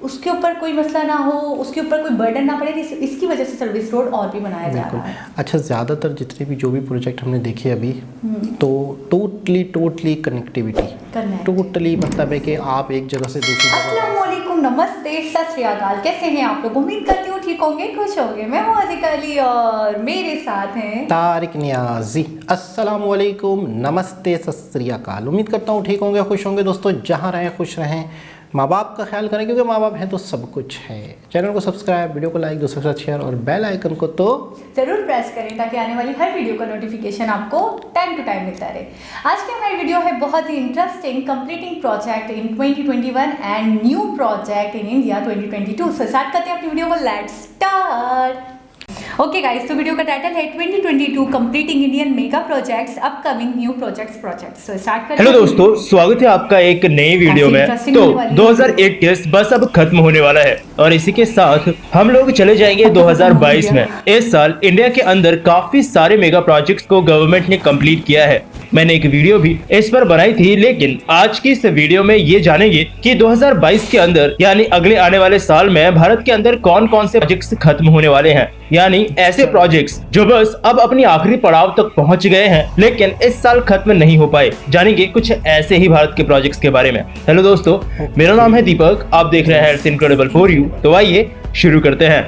उसके ऊपर कोई मसला ना हो, उसके ऊपर कोई बर्डन ना पड़े। इसकी वजह से सर्विस रोड और भी बनाया जा रहा है। अच्छा, ज़्यादातर जितने भी जो भी प्रोजेक्ट हमने देखे अभी, तो टोटली कनेक्टिविटी, टोटली मतलब है कि आप एक जगह से दूसरी जगह। अस्सलाम वालेकुम, नमस्ते, सत श्री अकाल। कैसे हैं आप लोग? उम्मीद करती हूँ ठीक होंगे, खुश होंगे। मैं हूँ अज़ीज़ा अली और मेरे साथ हैं तारिक नियाजी। अस्सलाम वालेकुम, नमस्ते, सत श्री अकाल। उम्मीद करता हूँ ठीक होंगे, खुश होंगे। दोस्तों जहाँ रहें खुश रहें, माँ बाप का ख्याल करें, क्योंकि माँ बाप हैं तो सब कुछ है। चैनल को सब्सक्राइब, वीडियो को लाइक, दूसरे के साथ शेयर और बेल आइकन को तो ज़रूर प्रेस करें ताकि आने वाली हर वीडियो का नोटिफिकेशन आपको टाइम टू टाइम मिलता रहे। आज की हमारी वीडियो है बहुत ही interesting, completing project in 2021 and new project in India 2022। So start करते हैं अपनी वीडियो को, लेट्स स्टार्ट। ओके गाइस, तो वीडियो का टाइटल है 2022 completing Indian mega projects, upcoming new projects. So start करते हैं। हेलो दोस्तों, स्वागत है आपका एक नई वीडियो में। तो 2021 बस अब खत्म होने वाला है और इसी के साथ हम लोग चले जाएंगे 2022 में। इस साल इंडिया के अंदर काफी सारे मेगा प्रोजेक्ट्स को गवर्नमेंट ने कंप्लीट किया है। मैंने एक वीडियो भी इस पर बनाई थी, लेकिन आज की इस वीडियो में ये जानेंगे कि 2022 के अंदर यानी अगले आने वाले साल में भारत के अंदर कौन कौन से प्रोजेक्ट्स खत्म होने वाले हैं, यानी ऐसे प्रोजेक्ट्स जो बस अब अपनी आखिरी पड़ाव तक पहुंच गए हैं लेकिन इस साल खत्म नहीं हो पाए। जानेंगे कुछ ऐसे ही भारत के प्रोजेक्ट्स के बारे में। हेलो दोस्तों, मेरा नाम है दीपक, आप देख रहे हैं इट्स इनक्रेडिबल फॉर यू। तो आइए शुरू करते हैं।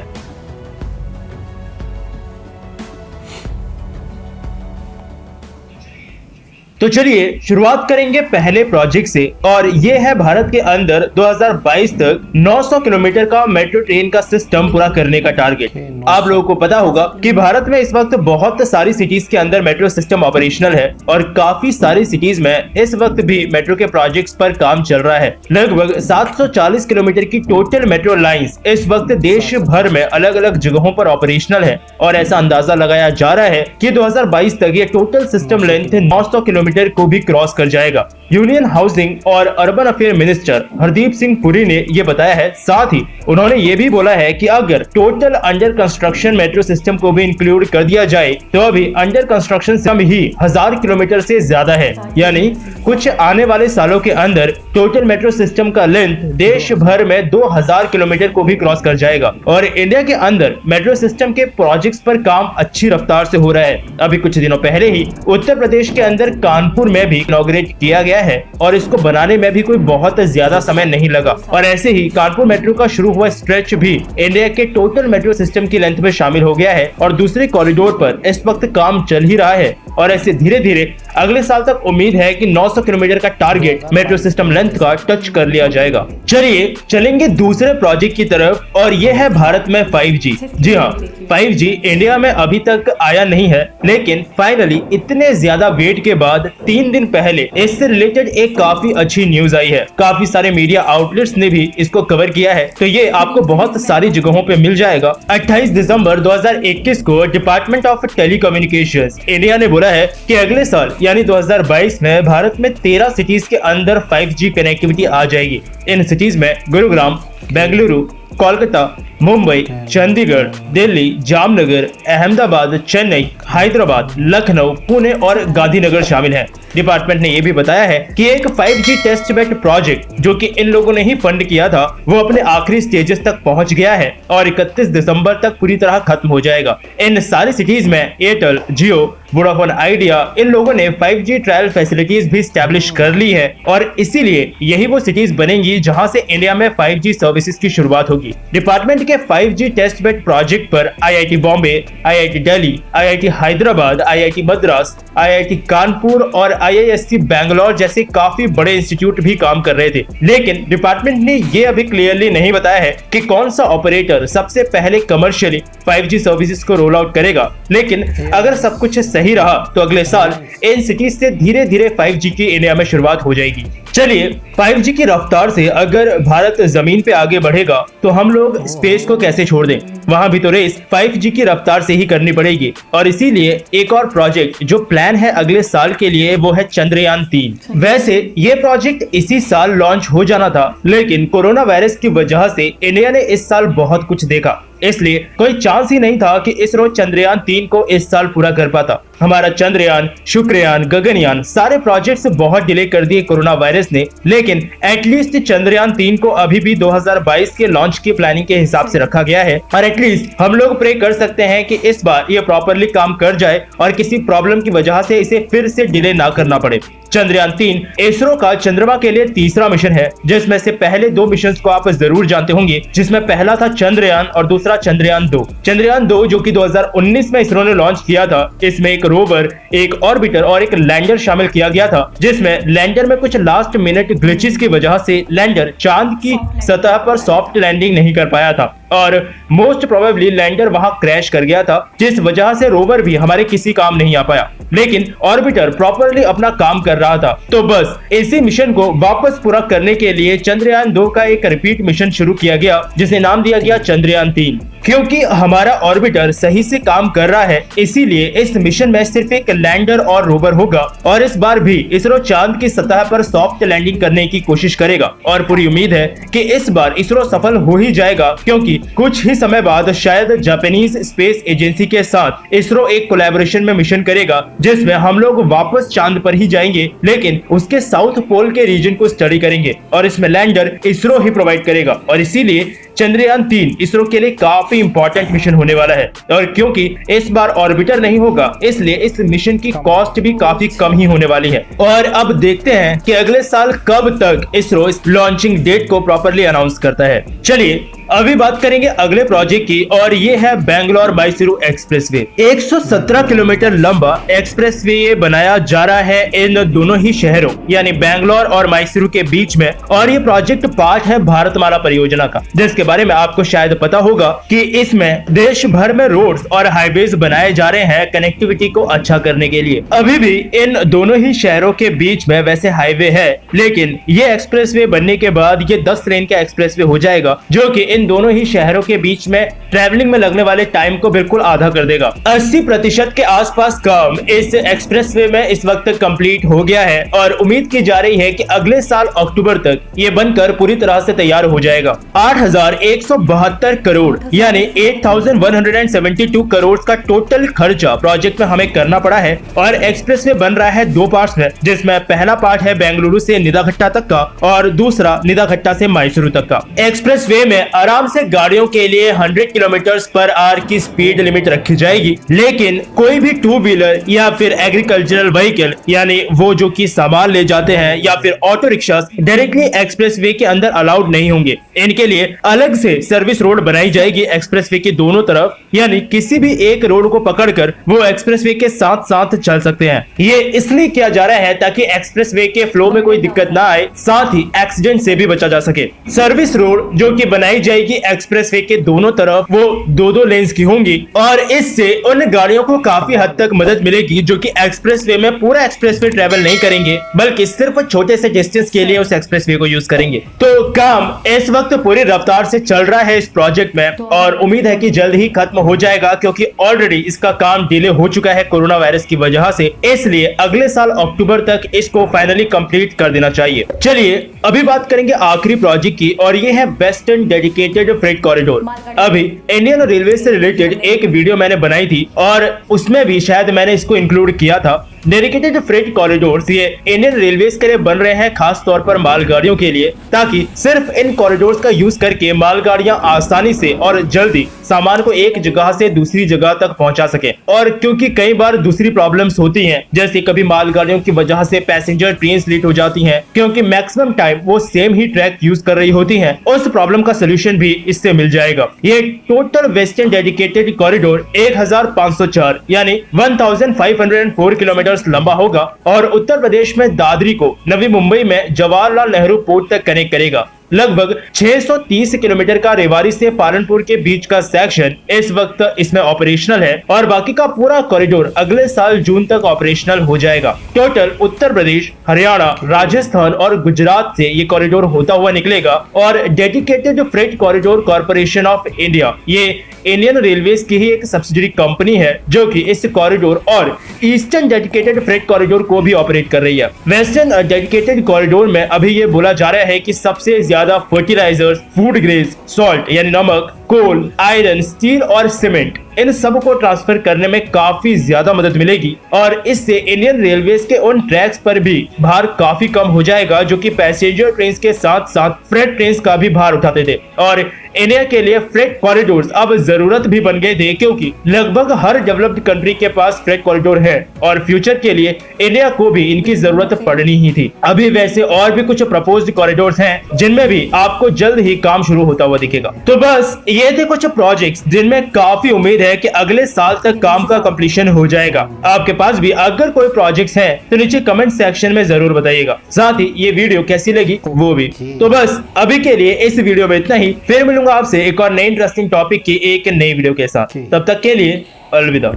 तो चलिए शुरुआत करेंगे पहले प्रोजेक्ट से, और ये है भारत के अंदर 2022 तक 900 किलोमीटर का मेट्रो ट्रेन का सिस्टम पूरा करने का टारगेट। आप लोगों को पता होगा कि भारत में इस वक्त बहुत सारी सिटीज के अंदर मेट्रो सिस्टम ऑपरेशनल है और काफी सारी सिटीज में इस वक्त भी मेट्रो के प्रोजेक्ट्स पर काम चल रहा है। लगभग 740 किलोमीटर की टोटल मेट्रो लाइंस इस वक्त देश भर में अलग अलग जगहों पर ऑपरेशनल है और ऐसा अंदाजा लगाया जा रहा है कि 2022 तक ये टोटल सिस्टम लेंथ 900 किलोमीटर को भी क्रॉस कर जाएगा। यूनियन हाउसिंग और urban affair minister Hardeep Singh Puri ने ये बताया है। साथ ही उन्होंने ये भी बोला है कि अगर total under construction metro system को भी इंक्लूड कर दिया जाए तो अभी अंडर कंस्ट्रक्शन सिस्टम ही 1000 किलोमीटर से ज्यादा है, यानी कुछ आने वाले सालों के अंदर टोटल मेट्रो सिस्टम का लेंथ देश भर में 2000 किलोमीटर को भी क्रॉस कर जाएगा। और इंडिया के अंदर मेट्रो सिस्टम के प्रोजेक्ट्स पर काम अच्छी रफ्तार से हो रहा है। अभी कुछ दिनों पहले ही उत्तर प्रदेश के अंदर कानपुर में भी इनॉग्रेट किया गया है और इसको बनाने में भी कोई बहुत ज्यादा समय नहीं लगा। और ऐसे ही कानपुर मेट्रो का शुरू हुआ स्ट्रेच भी इंडिया के टोटल मेट्रो सिस्टम की लेंथ में शामिल हो गया है और दूसरे कॉरिडोर पर इस वक्त काम चल ही रहा है। और ऐसे धीरे धीरे अगले साल तक उम्मीद है कि 900 किलोमीटर का टारगेट मेट्रो सिस्टम लेंथ का टच कर लिया जाएगा। चलिए चलेंगे दूसरे प्रोजेक्ट की तरफ, और ये है भारत में 5G। जी हाँ, 5G इंडिया में अभी तक आया नहीं है, लेकिन फाइनली इतने ज्यादा वेट के बाद 3 दिन पहले इससे रिलेटेड एक काफी अच्छी न्यूज आई है। काफी सारे मीडिया आउटलेट्स ने भी इसको कवर किया है, तो ये आपको बहुत सारी जगहों पे मिल जाएगा। 28 दिसंबर 2021 को डिपार्टमेंट ऑफ टेलीकम्युनिकेशंस इंडिया ने बोला है कि अगले साल यानी 2022 में भारत में 13 सिटीज के अंदर 5G कनेक्टिविटी आ जाएगी। इन सिटीज में गुरुग्राम, बेंगलुरु, कोलकाता, मुंबई, चंडीगढ़, दिल्ली, जामनगर, अहमदाबाद, चेन्नई, हैदराबाद, लखनऊ, पुणे और गांधीनगर शामिल हैं। डिपार्टमेंट ने यह भी बताया है कि एक 5G टेस्ट बेड प्रोजेक्ट जो कि इन लोगों ने ही फंड किया था, वो अपने आखिरी स्टेजेस तक पहुंच गया है और 31 दिसंबर तक पूरी तरह खत्म हो जाएगा। इन सारी सिटीज में एयरटेल, जियो, वोडाफोन आइडिया, इन लोगों ने 5G ट्रायल फैसिलिटीज भी स्टैब्लिश कर ली है और इसीलिए यही वो सिटीज बनेंगी जहां से इंडिया में 5G सर्विसेज की शुरुआत होगी। डिपार्टमेंट के 5G टेस्ट बेड प्रोजेक्ट पर IIT Bombay, IIT Delhi, IIT Hyderabad, IIT Madras, IIT Kanpur और IISc बैंगलोर जैसे काफी बड़े इंस्टीट्यूट भी काम कर रहे थे। लेकिन डिपार्टमेंट ने ये अभी क्लियरली नहीं बताया है कि कौन सा ऑपरेटर सबसे पहले कमर्शियली 5G सर्विसेज को रोल आउट करेगा। लेकिन अगर सब कुछ सही रहा तो अगले साल इन सिटीज से धीरे धीरे 5G की इंडिया में शुरुआत हो जाएगी। चलिए 5G की रफ्तार से अगर भारत जमीन पे आगे बढ़ेगा तो हम लोग स्पेस को कैसे छोड़ दें। वहां भी तो रेस 5G की रफ्तार से ही करनी पड़ेगी और इसीलिए एक और प्रोजेक्ट जो प्लान है अगले साल के लिए वो है चंद्रयान 3। वैसे ये प्रोजेक्ट इसी साल लॉन्च हो जाना था, लेकिन कोरोना वायरस की वजह से इंडिया ने इस साल बहुत कुछ देखा, इसलिए कोई चांस ही नहीं था कि इसरो चंद्रयान 3 को इस साल पूरा कर पाता। हमारा चंद्रयान, शुक्रयान, गगनयान सारे प्रोजेक्ट्स बहुत डिले कर दिए कोरोना वायरस ने, लेकिन एटलीस्ट चंद्रयान 3 को अभी भी 2022 के लॉन्च की प्लानिंग के हिसाब से रखा गया है और एटलीस्ट हम लोग प्रे कर सकते हैं कि इस बार ये प्रॉपरली काम कर जाए और किसी प्रॉब्लम की वजह से इसे फिर से डिले ना करना पड़े। चंद्रयान 3 इसरो का चंद्रमा के लिए तीसरा मिशन है, जिसमें से पहले 2 मिशन को आप जरूर जानते होंगे, जिसमें पहला था चंद्रयान और दूसरा चंद्रयान 2। चंद्रयान 2 जो कि 2019 में इसरो ने लॉन्च किया था, इसमें एक रोवर, एक ऑर्बिटर और एक लैंडर शामिल किया गया था, जिसमें लैंडर में कुछ लास्ट मिनट ग्लिचेस की वजह से लैंडर चांद की सतह पर सॉफ्ट लैंडिंग नहीं कर पाया था और मोस्ट प्रोबेबली लैंडर वहां क्रैश कर गया था, जिस वजह से रोवर भी हमारे किसी काम नहीं आ पाया। लेकिन ऑर्बिटर प्रॉपरली अपना काम कर रहा था, तो बस इसी मिशन को वापस पूरा करने के लिए चंद्रयान 2 का एक रिपीट मिशन शुरू किया गया, जिसे नाम दिया गया चंद्रयान 3। क्योंकि हमारा ऑर्बिटर सही से काम कर रहा है, इसीलिए इस मिशन में सिर्फ एक लैंडर और रोवर होगा और इस बार भी इसरो चांद की सतह पर सॉफ्ट लैंडिंग करने की कोशिश करेगा और पूरी उम्मीद है कि इस बार इसरो सफल हो ही जाएगा, क्योंकि कुछ ही समय बाद शायद जापानीज स्पेस एजेंसी के साथ इसरो एक कोलैबोरेशन में मिशन करेगा, जिसमें हम लोग वापस चांद पर ही जाएंगे, लेकिन उसके साउथ पोल के रीजन को स्टडी करेंगे और इसमें लैंडर इसरो ही प्रोवाइड करेगा और इसीलिए चंद्रयान 3 इसरो के लिए काफी इंपॉर्टेंट मिशन होने वाला है। और क्योंकि इस बार ऑर्बिटर नहीं होगा, इसलिए इस मिशन की कॉस्ट भी काफी कम ही होने वाली है। और अब देखते हैं कि अगले साल कब तक इसरो इस लॉन्चिंग डेट को प्रॉपरली अनाउंस करता है। चलिए अभी बात करेंगे अगले प्रोजेक्ट की और ये है बेंगलोर मैसूरू एक्सप्रेसवे। 117 किलोमीटर लंबा एक्सप्रेसवे ये बनाया जा रहा है इन दोनों ही शहरों यानी बेंगलोर और मैसूरू के बीच में, और ये प्रोजेक्ट पार्ट है भारतमाला परियोजना का, जिसके बारे में आपको शायद पता होगा कि इसमें देश भर में रोड्स और हाईवेज बनाए जा रहे हैं कनेक्टिविटी को अच्छा करने के लिए। अभी भी इन दोनों ही शहरों के बीच में वैसे हाईवे है, लेकिन ये एक्सप्रेसवे बनने के बाद ये 10 लेन का एक्सप्रेसवे हो जाएगा, जो कि इन दोनों ही शहरों के बीच में ट्रैवलिंग में लगने वाले टाइम को बिल्कुल आधा कर देगा। 80% के आसपास काम इस एक्सप्रेसवे में इस वक्त कंप्लीट हो गया है और उम्मीद की जा रही है कि अगले साल अक्टूबर तक ये बनकर पूरी तरह से तैयार हो जाएगा। 8,172 करोड़ यानी 8,172 करोड़ का टोटल खर्चा प्रोजेक्ट में हमें करना पड़ा है और एक्सप्रेसवे बन रहा है 2 पार्ट्स में, जिसमें पहला पार्ट है बेंगलुरु से निदाघट्टा तक का और दूसरा निदाघट्टा से मैसूरू तक का। एक्सप्रेसवे में आराम से गाड़ियों के लिए 100 km/h की स्पीड लिमिट रखी जाएगी, लेकिन कोई भी 2 व्हीलर या फिर एग्रीकल्चरल व्हीकल यानी वो जो कि सामान ले जाते हैं या फिर ऑटो रिक्शा डायरेक्टली एक्सप्रेसवे के अंदर अलाउड नहीं होंगे। इनके लिए अलग से सर्विस रोड बनाई जाएगी एक्सप्रेसवे के दोनों तरफ, यानी किसी भी एक रोड को पकड़कर वो एक्सप्रेसवे के साथ साथ चल सकते हैं। ये इसलिए किया जा रहा है ताकि एक्सप्रेसवे के फ्लो में कोई दिक्कत ना आए, साथ ही एक्सीडेंट से भी बचा जा सके। सर्विस रोड जो कि बनाई जाएगी एक्सप्रेसवे के दोनों तरफ वो 2-2 लेन्स की होंगी और इससे उन गाड़ियों को काफी हद तक मदद मिलेगी जो कि एक्सप्रेसवे में पूरा एक्सप्रेसवे ट्रेवल नहीं करेंगे, बल्कि सिर्फ छोटे से डिस्टेंस के लिए उस एक्सप्रेसवे को यूज करेंगे। तो काम इस वक्त पूरी रफ्तार से चल रहा है इस प्रोजेक्ट में और उम्मीद है कि जल्द ही खत्म हो जाएगा, क्योंकि ऑलरेडी इसका काम डिले हो चुका है कोरोना वायरस की वजह से, इसलिए अगले साल अक्टूबर तक इसको फाइनली कंप्लीट कर देना चाहिए। चलिए अभी बात करेंगे आखिरी प्रोजेक्ट की और ये है वेस्टर्न डेडिकेटेड फ्रेट कॉरिडोर। अभी इंडियन रेलवे से रिलेटेड एक वीडियो मैंने बनाई थी और उसमें भी शायद मैंने इसको इंक्लूड किया था। डेडिकेटेड फ्रेट कॉरिडोर्स ये इंडियन रेलवेज के लिए बन रहे हैं, खास तौर पर मालगाड़ियों के लिए, ताकि सिर्फ इन कॉरिडोर्स का यूज करके मालगाड़ियां आसानी से और जल्दी सामान को एक जगह से दूसरी जगह तक पहुंचा सके। और क्योंकि कई बार दूसरी प्रॉब्लम्स होती हैं, जैसे कभी मालगाड़ियों की वजह से पैसेंजर ट्रेन लेट हो जाती हैं, क्योंकि मैक्सिमम टाइम वो सेम ही ट्रैक यूज कर रही होती हैं, उस प्रॉब्लम का सोल्यूशन भी इससे मिल जाएगा। ये टोटल वेस्टर्न डेडिकेटेड कॉरिडोर 1504 यानी 1504 किलोमीटर लंबा होगा और उत्तर प्रदेश में दादरी को नवी मुंबई में जवाहरलाल नेहरू पोर्ट तक कनेक्ट करेगा। लगभग 630 किलोमीटर का रेवाड़ी से पालनपुर के बीच का सेक्शन इस वक्त इसमें ऑपरेशनल है और बाकी का पूरा कॉरिडोर अगले साल जून तक ऑपरेशनल हो जाएगा। टोटल उत्तर प्रदेश, हरियाणा, राजस्थान और गुजरात से ये कॉरिडोर होता हुआ निकलेगा और dedicated freight corridor corporation of India ये इंडियन रेलवेज की ही एक सब्सिडरी कंपनी है जो कि इस कॉरिडोर और ईस्टर्न डेडिकेटेड फ्रेट कॉरिडोर को भी ऑपरेट कर रही है। वेस्टर्न डेडिकेटेड कॉरिडोर में अभी ये बोला जा रहा है कि सबसे ज्यादा फर्टिलाइजर्स, फूड ग्रेड्स, सॉल्ट यानी नमक, कोल, आयरन, स्टील और सीमेंट, इन सब को ट्रांसफर करने में काफी ज्यादा मदद मिलेगी और इससे इंडियन रेलवेज के उन ट्रैक्स पर भी भार काफी कम हो जाएगा जो कि पैसेंजर ट्रेन के साथ साथ फ्रेट ट्रेन का भी भार उठाते थे। और इंडिया के लिए फ्रेट कॉरिडोर्स अब जरूरत भी बन गए थे क्योंकि लगभग हर डेवलप्ड कंट्री के पास फ्रेट कॉरिडोर है और फ्यूचर के लिए इंडिया को भी इनकी जरूरत पड़नी ही थी। अभी वैसे और भी कुछ प्रपोज्ड कॉरिडोर्स हैं जिनमें भी आपको जल्द ही काम शुरू होता हुआ दिखेगा। तो बस ये थे कुछ प्रोजेक्ट्स जिनमें काफी उम्मीद है कि अगले साल तक काम का कंप्लीशन हो जाएगा। आपके पास भी अगर कोई प्रोजेक्ट्स हैं तो नीचे कमेंट सेक्शन में जरूर बताइएगा। साथ ही ये वीडियो कैसी लगी वो भी। तो बस अभी के लिए इस वीडियो में इतना ही, फिर मिलूंगा आपसे एक और नई इंटरेस्टिंग टॉपिक की एक नई वीडियो के साथ। तब तक के लिए अलविदा।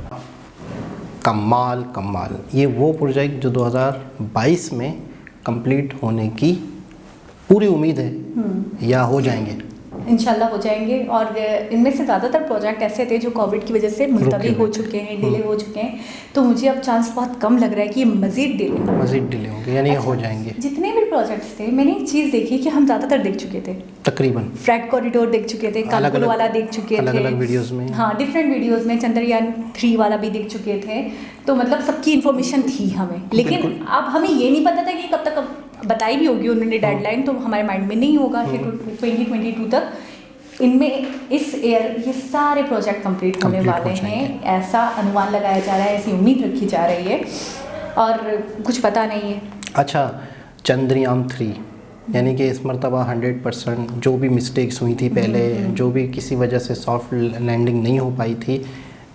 कमाल कमाल, ये वो प्रोजेक्ट जो 2022 में कंप्लीट होने की पूरी उम्मीद है या हो जाएंगे, इंशाल्लाह हो जाएंगे। और इनमें से ज़्यादातर प्रोजेक्ट ऐसे थे जो कोविड की वजह से मुलतवी हो चुके हैं, डिले हो चुके हैं, तो मुझे अब चांस बहुत कम लग रहा है कि ये मज़ीद डिले होंगे यानी हो जाएंगे। जितने भी प्रोजेक्ट्स थे मैंने एक चीज़ देखी कि हम ज़्यादातर देख चुके थे, तकरीबन फ्रेट कॉरिडोर देख चुके थे, कानपुर वाला देख चुके थे, अलग-अलग वीडियोस में, हाँ डिफरेंट वीडियोस में, चंद्रयान 3 वाला भी देख चुके थे। तो मतलब सबकी इन्फॉर्मेशन थी हमें, लेकिन अब हमें ये नहीं पता था कि कब तक बताई भी होगी उन्होंने डेडलाइन, तो हमारे माइंड में नहीं होगा कि 2022 तक इनमें इस ईयर ये सारे प्रोजेक्ट कंप्लीट होने वाले हैं, ऐसा अनुमान लगाया जा रहा है, ऐसी उम्मीद रखी जा रही है और कुछ पता नहीं है। अच्छा, चंद्रयान 3 यानी कि इस मरतबा 100% जो भी मिस्टेक्स हुई थी पहले, जो भी किसी वजह से सॉफ्ट लैंडिंग नहीं हो पाई थी,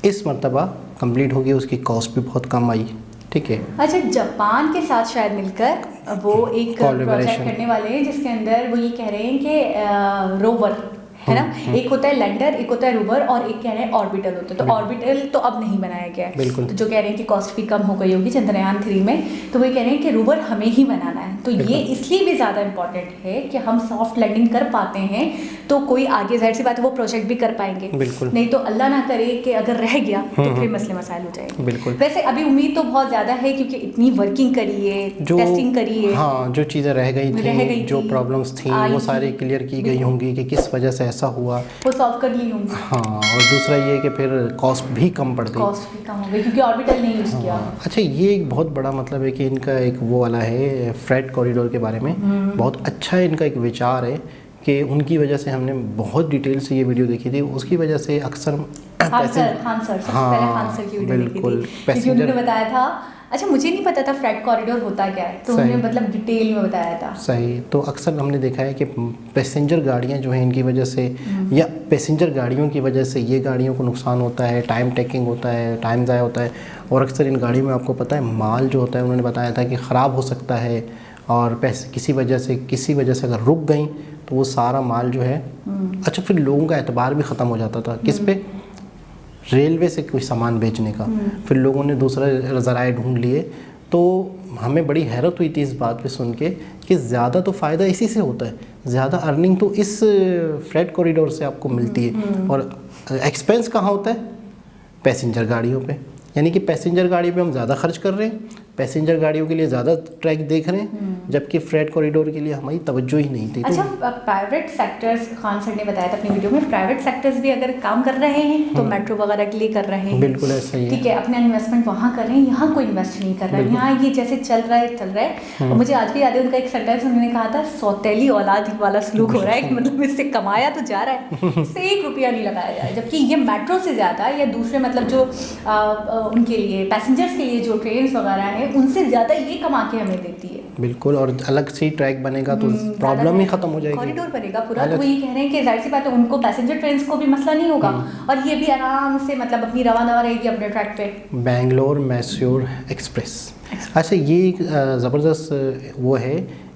इस मरतबा कंप्लीट होगी। उसकी कॉस्ट भी बहुत कम आई, ठीक है। अच्छा, जापान के साथ शायद मिलकर वो एक प्रोजेक्ट करने वाले हैं जिसके अंदर वो ये कह रहे हैं कि रोवर है ना, एक होता है लैंडर, एक होता है रोवर और एक कह रहे हैं ऑर्बिटल होता है। तो ऑर्बिटल तो अब नहीं बनाया गया है, बिल्कुल। तो जो कह रहे हैं कि कॉस्ट भी कम हो गई होगी चंद्रयान 3 में, तो वो कह रहे हैं कि रोवर हमें ही बनाना है। तो ये इसलिए भी ज़्यादा इंपॉर्टेंट है कि हम सॉफ्ट लैंडिंग कर पाते हैं तो कोई आगे, जाहिर सी बात है वो प्रोजेक्ट भी कर पाएंगे, नहीं तो अल्लाह ना करे कि अगर रह गया तो फिर मसले मसाइल हो जाएंगे। बिल्कुल। वैसे अभी उम्मीद तो बहुत ज़्यादा है क्योंकि इतनी वर्किंग करी है, टेस्टिंग करी है, हाँ, जो चीज़ें रह गई थी, जो प्रॉब्लम्स थी वो सारी क्लियर की गई होंगी कि किस वजह से ऐसा हुआ, सॉल्व कर ली होंगी। हाँ, और दूसरा ये कि फिर कॉस्ट भी कम पड़ गई, कॉस्ट भी कम हो गई क्योंकि ऑर्बिटल नहीं यूज़ किया। अच्छा, ये एक बहुत बड़ा मतलब है कि इनका एक वो वाला है फ्रेट कॉरिडोर के बारे में, बहुत अच्छा इनका एक विचार है कि उनकी वजह से हमने बहुत डिटेल से ये वीडियो देखी थी, उसकी वजह से अक्सर खान सर की वीडियो बिल्कुल क्योंकि उन्होंने बताया था। अच्छा, मुझे नहीं पता था फ्रेट कॉरिडोर होता क्या है, तो उन्होंने मतलब डिटेल में बताया था। सही, तो अक्सर हमने देखा है कि पैसेंजर गाड़ियां जो हैं इनकी वजह से या पैसेंजर गाड़ियों की वजह से ये गाड़ियों को नुकसान होता है, टाइम टेकिंग होता है, टाइम ज़ाया होता है, और अक्सर इन गाड़ियों में आपको पता है माल जो होता है, उन्होंने बताया था कि ख़राब हो सकता है और पैसे किसी वजह से अगर रुक गई तो वो सारा माल जो है, अच्छा फिर लोगों का एतबार भी ख़त्म हो जाता था किस पे, रेलवे से कोई सामान बेचने का, फिर लोगों ने दूसरा ज़राए ढूंढ लिए। तो हमें बड़ी हैरत हुई थी इस बात पे सुन के कि ज़्यादा तो फ़ायदा इसी से होता है, ज़्यादा अर्निंग तो इस फ्रेट कॉरिडोर से आपको मिलती है। और एक्सपेंस कहाँ होता है? पैसेंजर गाड़ियों पे, यानी कि पैसेंजर गाड़ी पे हम ज़्यादा खर्च कर रहे हैं, पैसेंजर गाड़ियों के लिए ज़्यादा ट्रैक देख रहे हैं, जबकि फ्रेट कॉरिडोर के लिए हमारी तवज्जो ही नहीं थी। अच्छा, प्राइवेट सेक्टर्स, खान सर ने बताया था अपनी वीडियो में, प्राइवेट सेक्टर्स भी अगर काम कर रहे हैं तो मेट्रो वगैरह के लिए कर रहे हैं, बिल्कुल ऐसा ही है, ठीक है, अपना इन्वेस्टमेंट वहाँ कर रहे हैं, यहाँ कोई इन्वेस्ट नहीं कर रहा है, यहाँ ये जैसे चल रहा है। और मुझे आज भी याद है उनका एक सेंटेंस, उन्होंने कहा था सौतेली औलाद वाला सलूक हो रहा है, मतलब इससे कमाया तो जा रहा है, इससे 1 रुपया नहीं लगाया जा रहा है, जबकि ये मेट्रो से ज़्यादा या दूसरे मतलब जो उनके लिए पैसेंजर्स के लिए जो ट्रेन वगैरह हैं उनसे ज़्यादा ये कमा के हमें देती है। बिल्कुल, और अलग से ट्रैक बनेगा तो प्रॉब्लम ही खत्म हो जाएगी, कॉरिडोर बनेगा पूरा। तो ये कह रहे हैं कि जाहिर सी बात है उनको पैसेंजर ट्रेन को भी मसला नहीं होगा और ये भी आराम से मतलब अपनी रवाना रहेगी अपने ट्रैक पे। बेंगलोर मैसूर एक्सप्रेस, अच्छा ये एक ज़बरदस्त वो है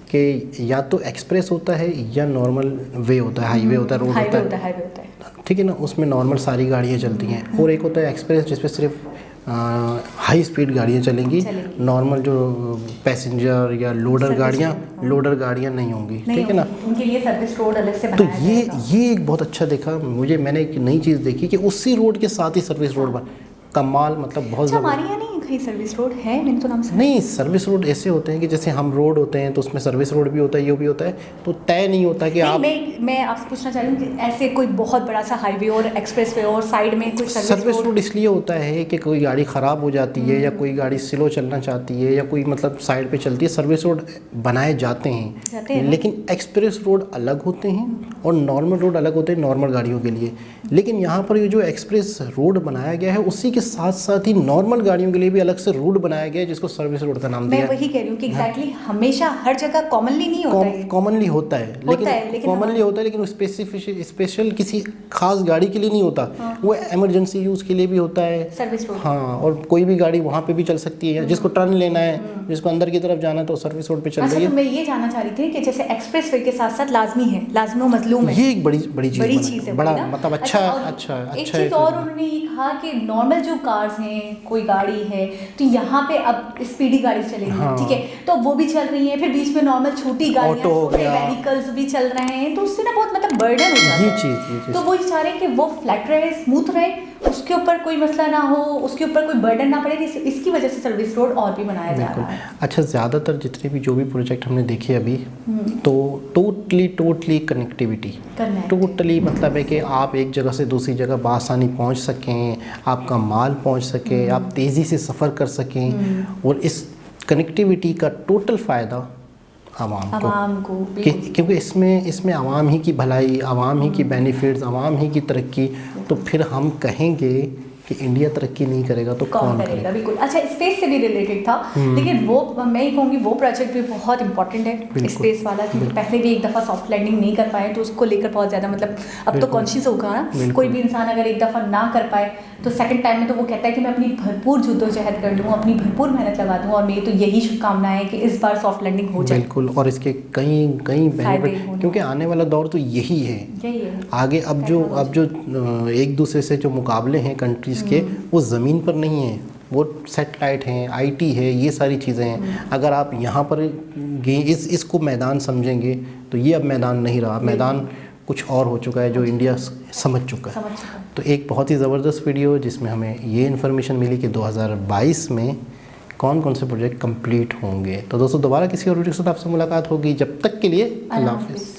कि या तो एक्सप्रेस होता है या नॉर्मल वे होता है, हाईवे होता है, रोड होता है, हाईवे होता है, ठीक है ना, उसमें नॉर्मल सारी गाड़ियाँ चलती हैं, और एक होता है एक्सप्रेस जिसपे सिर्फ हाई स्पीड गाड़ियाँ चलेंगी, नॉर्मल जो पैसेंजर या लोडर गाड़ियाँ नहीं होंगी, ठीक है ना। उनके लिए सर्विस रोड अलग से तो बनाया ये एक बहुत अच्छा देखा मुझे, मैंने एक नई चीज़ देखी कि उसी रोड के साथ ही सर्विस रोड बन, कमाल, मतलब बहुत अच्छा, हमारे यहाँ नहीं कहीं सर्विस रोड है, मैंने तो नाम सुना। नहीं, सर्विस रोड ऐसे होते हैं कि जैसे हम रोड होते हैं तो उसमें सर्विस रोड भी होता है, ये भी होता है, तो तय नहीं होता कि आप। मैं आपसे पूछना चाह रही हूँ कि ऐसे कोई बहुत बड़ा सा हाईवे और एक्सप्रेसवे और साइड में कोई सर्विस रोड इसलिए होता है कि कोई गाड़ी ख़राब हो जाती है या कोई गाड़ी स्लो चलना चाहती है या कोई मतलब साइड पे चलती है, सर्विस रोड बनाए जाते हैं, लेकिन एक्सप्रेस रोड अलग होते हैं और नॉर्मल रोड अलग होते हैं नॉर्मल गाड़ियों के लिए। लेकिन यहाँ पर ये जो एक्सप्रेस रोड बनाया गया है उसी के साथ साथ ही नॉर्मल गाड़ियों के लिए भी अलग से रूट बनाया गया है जिसको सर्विस रोड का नाम दिया है। मैं वही कह रही हूँ कि एग्जैक्टली हमेशा हर जगह कॉमनली नहीं होता है। कॉमनली होता है लेकिन स्पेशल किसी खास गाड़ी के लिए नहीं होता। वो इमरजेंसी यूज़ के लिए भी होता है सर्विस रोड। हाँ, और कोई भी गाड़ी वहाँ पे भी चल सकती है, जिसको टर्न लेना है, जिसको अंदर की तरफ जाना है तो सर्विस रोड पे चल रही है। तो मैं ये जानना चाह रही थी कि जैसे एक्सप्रेस वे के साथ साथ लाजमी है, लाजमी मजलूम है, ये एक बड़ी चीज़ है, बड़ा मतलब अच्छा एक चीज़ और उन्होंने ये कहा कि नॉर्मल जो कार्स हैं, कोई गाड़ी है तो यहाँ पे अब स्पीडी गाड़ी चलेगी, ठीक है, तो वो भी चल रही है, फिर बीच में नॉर्मल छोटी गाड़ियाँ, छोटे व्हीकल्स भी चल रहे हैं, तो उससे ना बहुत मतलब बर्डन हो जाता है। ये चीज़ तो वो चाह रहे हैं कि वो फ्लैट रहे, स्मूथ रहे, उसके ऊपर कोई मसला ना हो, उसके ऊपर कोई बर्डन ना पड़े, इसकी वजह से सर्विस रोड और भी बनाया जा रहा है। अच्छा, ज़्यादातर जितने भी जो भी प्रोजेक्ट हमने देखे अभी, तो टोटली कनेक्टिविटी, टोटली मतलब है कि आप एक जगह से दूसरी जगह बआसानी पहुंच सकें, आपका माल पहुंच सके, आप तेज़ी से सफ़र कर सकें, और इस कनेक्टिविटी का टोटल फ़ायदा आवाम को क्योंकि इसमें आवाम ही की भलाई, आवाम ही की बेनिफिट्स, आवाम ही की तरक्की, तो फिर हम कहेंगे कि इंडिया तरक्की नहीं करेगा तो कौन करेगा। बिल्कुल। अच्छा, स्पेस से भी रिलेटेड था, लेकिन वो मैं ही कहूँगी वो प्रोजेक्ट भी बहुत इंपॉर्टेंट है स्पेस वाला, क्योंकि पहले भी एक दफ़ा सॉफ्ट लैंडिंग नहीं कर पाए तो उसको लेकर बहुत ज़्यादा मतलब अब तो कॉन्शियस होगा ना, कोई भी इंसान अगर एक दफ़ा ना कर पाए तो सेकंड टाइम में तो वो कहता है कि मैं अपनी भरपूर जद्दोजहद कर दूँ, अपनी भरपूर मेहनत लगा दूँ, और मेरी तो यही शुभकामनाएं है कि इस बार सॉफ्ट लैंडिंग हो जाए। बिल्कुल, और इसके कई बेनिफिट, क्योंकि आने वाला दौर तो यही है। आगे अब जो एक दूसरे से जो मुकाबले हैं कंट्रीज़ के, वो ज़मीन पर नहीं है, वो सैटेलाइट हैं, आईटी है, ये सारी चीज़ें हैं। अगर आप यहाँ पर इसको मैदान समझेंगे तो ये अब मैदान नहीं रहा, मैदान कुछ और हो चुका है जो इंडिया समझ चुका है। तो एक बहुत ही ज़बरदस्त वीडियो जिसमें हमें ये इन्फॉर्मेशन मिली कि 2022 में कौन कौन से प्रोजेक्ट कंप्लीट होंगे। तो दोस्तों, दोबारा किसी और वीडियो के साथ आपसे मुलाकात होगी, जब तक के लिए अल्लाह हाफ़िज़।